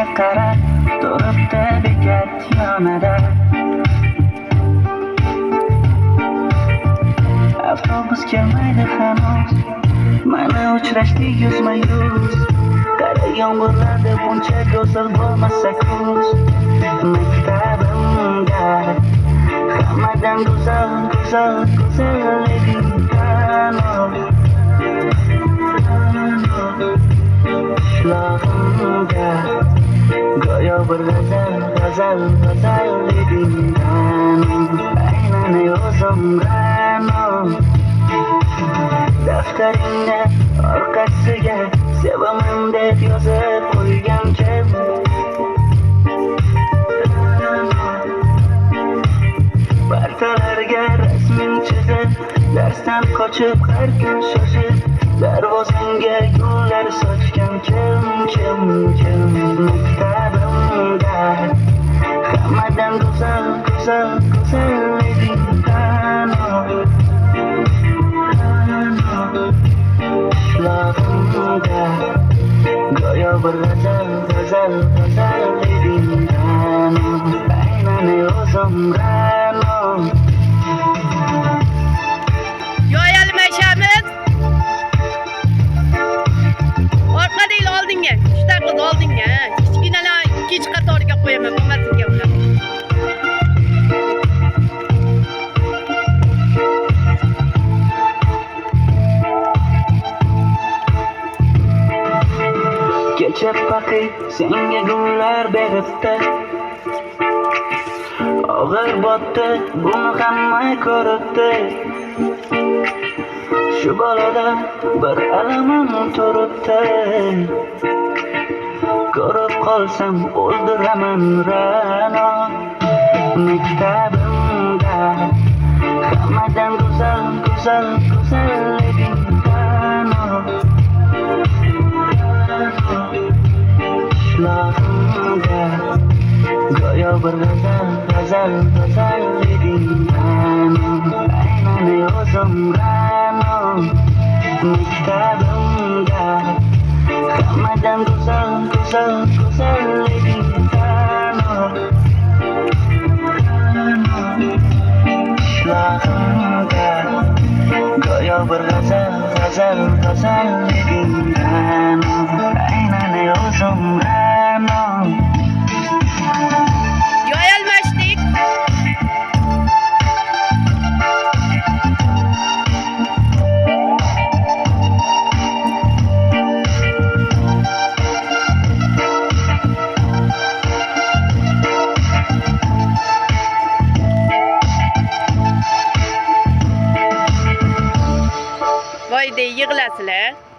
senga qarab turibdi bekat yonida. Avtobus kelmaydi hanuz, mana uchrashdik yuzma-yuz. Qara yomg'irlarda buncha go'zal bo'lmasa kuz. Maktabimda hammadan go'zal eding tanov. Qishlog'imda go'yo bir g'azal eding tanov. Aynan o'zim ranov. Daftaringda orqasiga sevaman deb yozib qo'ygan kim? Partalarga rasming chizib, darsdan qochib har kun shoshib, darvozangga gullar sochgan kim? Maktabimda hammadan go'zal eding tanov. Qishlog'imda go'yo bir g'azal eding tanov. Aynan o'zim ranov. Yo'yalmashamiz. Orqa deyil oldinga. 3 ta qiz oldinga. Kichkinalar ikkinchi qatoriga qo'yaman, bo'lmasinga ular. Kecha paqi senga gullar beribdi, og'ir botdi buni hamma ko'ribdi. Shu bolada bir alamim turibdi, ko'rib qolsam o'ldiraman ra'no. Maktabimda hammadan go'zal eding tanov. Qishlog'imda go'yo bir g'azal eding tanov. Aynan o'zim ranov. Maktabimda hammadan go'zal eding tanov. Qishlog'imda go'yo bir g'azal eding tanov. Aynan o'zim ranov. Yo'yalmashdik. Voy de yig'lasizlar.